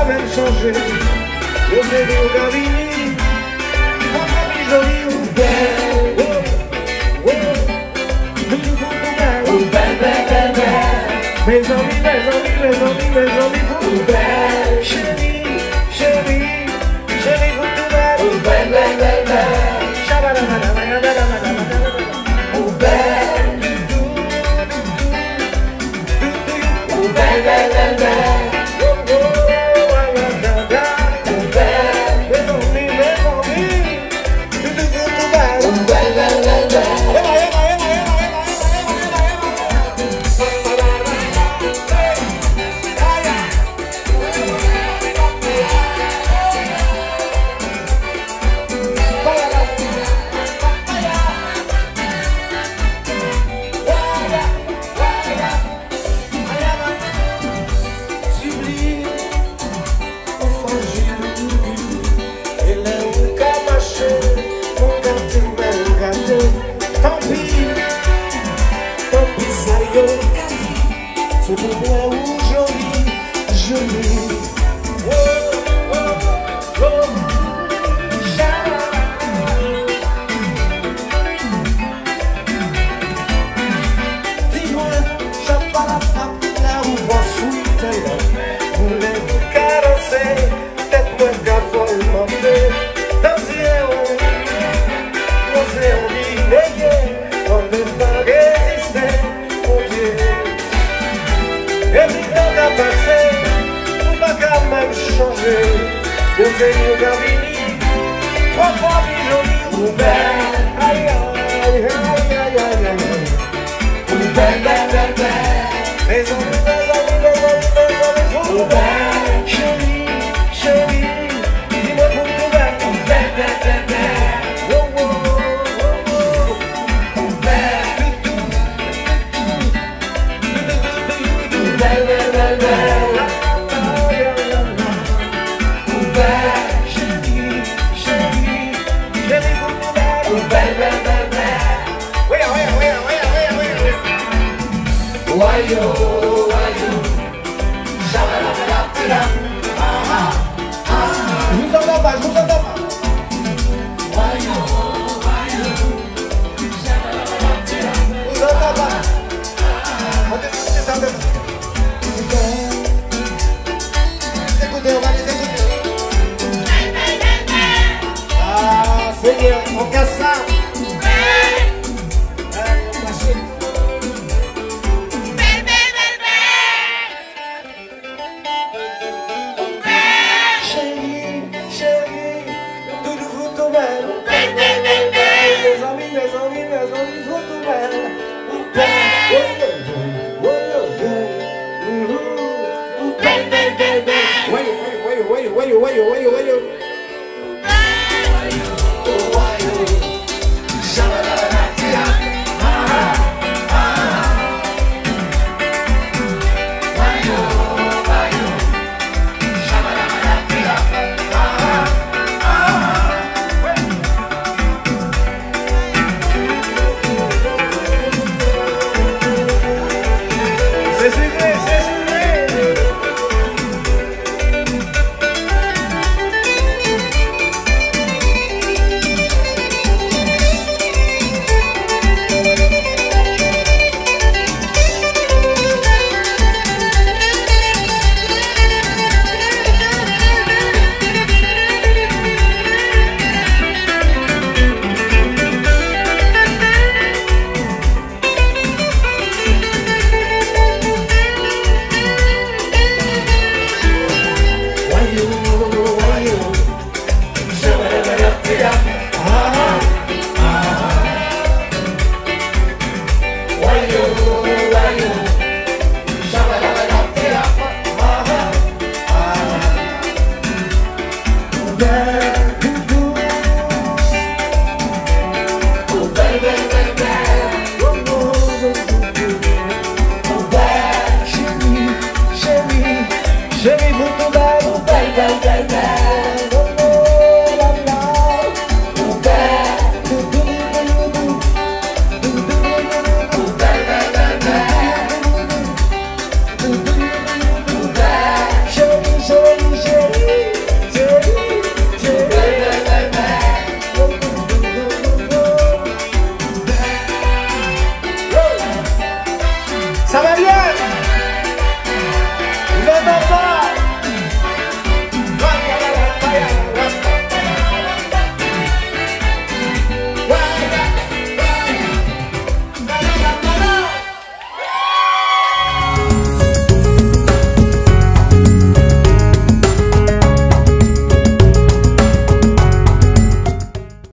même changé. Je sais bien au Gavini, mon ami joli ou belle. Oh, oh, ou belle, belle, belle, belle. Mes amis, mes amis, mes amis, mes amis, vous belle. Chérie, chérie, chérie, vous tout belle. Ou belle, belle, belle, belle. Shabalabalabalabalabalabalabala. Ou belle. Ou belle, belle, belle, belle. C'est pour moi aujourd'hui, je l'ai. Oh, oh, oh, dis-moi, chapalapa, là où moi suis allé. Voulez vous caresser, peut-être qu'à volonté. Dans l'océan d'Inégué, on ne peut pas résister, mon Dieu. Et puis tant à passer, on va quand même changer. Je sais mieux Gavini, 3 fois plus joli ou belle. Aïe, aïe, aïe, aïe, aïe, aïe. Ou belle, belle, belle, belle. Les amis, les amis, les amis, les amis, ou belle. Chérie, chérie, dis-moi pour tout belle. Ou belle, belle, belle, belle. Oh, oh, oh, oh. Ou belle. Belle, belle, belle, belle. Ou belle, chérie, chérie, chérie, vous belle. Ou belle, belle, belle, belle. Oui, oui, oui, oui, oui, oui. Wayo, wayo, shabalabala, ah, ah. Je vous entends pas, je vous entends pas. Wayo, wayo, shabalabala, vous entends pas. On va défoncer ça même. Écoutez, on va les écouter. Ah, Seigneur, on casse ça. Allez, on cache. Chérie, chérie, tout vous tout belle. Mes amis, mes amis, mes amis, vous tout belle. Chérie, vous